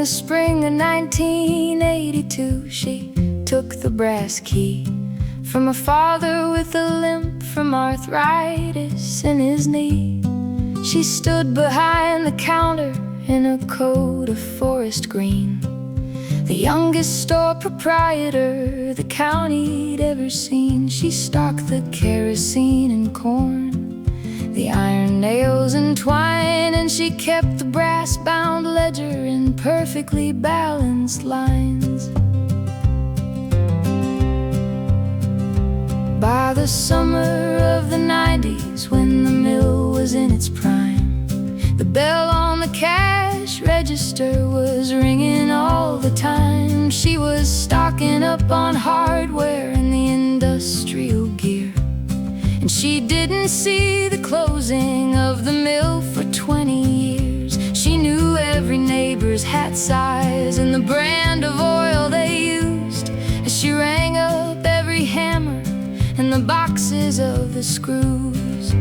the spring of 1982, she took the brass key from a father with a limp from arthritis in his knee. She stood behind the counter in a coat of forest green, the youngest store proprietor the county'd ever seen. She stocked the kerosene and corn, the iron nails and twine, and she kept the brass-bound ledger in perfectly balanced lines. By the summer of the 90s, when the mill was in its prime, the bell on the cash register was ringing all the time. She was stocking up on hardware and the industrial gear, and she didn't see the closing of the mill for 20 years. She knew every neighbor's hat size and the brand of oil they used, as she rang up every hammer and the boxes of the screws.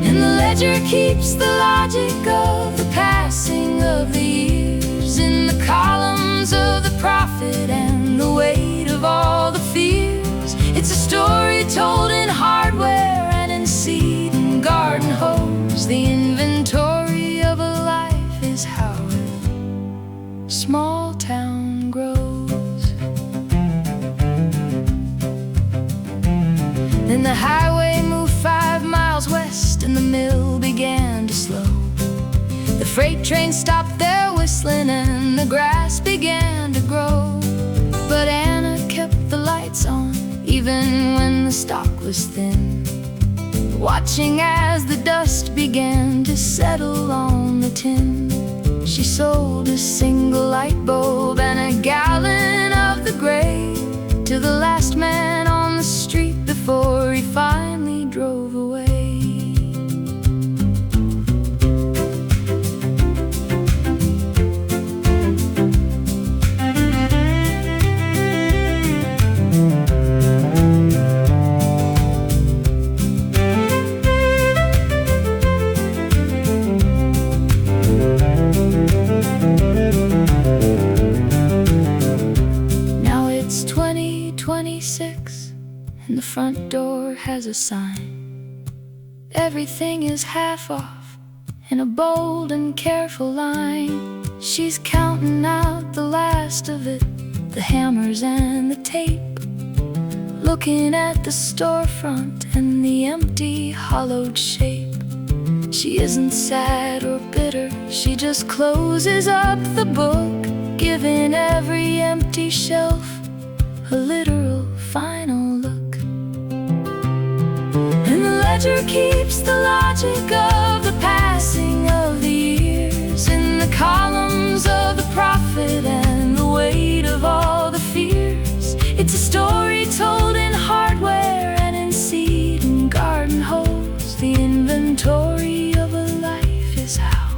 And the ledger keeps the logic of the passing of the years in the columns of the profit and the weight of all the fears. It's a story told in hardware and in seed and garden hose. The inventory of a life is how a small town grows. Then the highway moved 5 miles west and the mill began to slow. The freight train stopped there whistling and the grass began to grow. But Anna kept the lights on even when the stock was thin, watching as the dust began to settle on the tin. She sold a single light bulb and a gallon of the gray to the last man on the street before he finally drove away. Now it's 2026 and the front door has a sign. Everything is half off in a bold and careful line. She's counting out the last of it, the hammers and the tape, looking at the storefront and the empty hollowed shape. She isn't sad or bitter, she just closes up the book, giving every empty shelf a literal final look. And the ledger keeps the logic of the passing of the years in the columns of the profit and the weight of all the fears. It's a story told in hardware and in seed and garden hose. The inventory of a life is how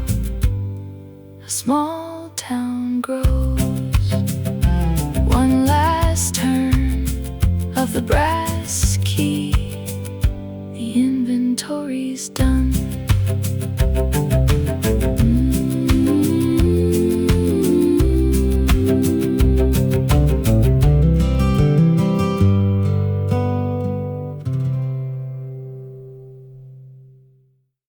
a small town grows. One last turn of the brass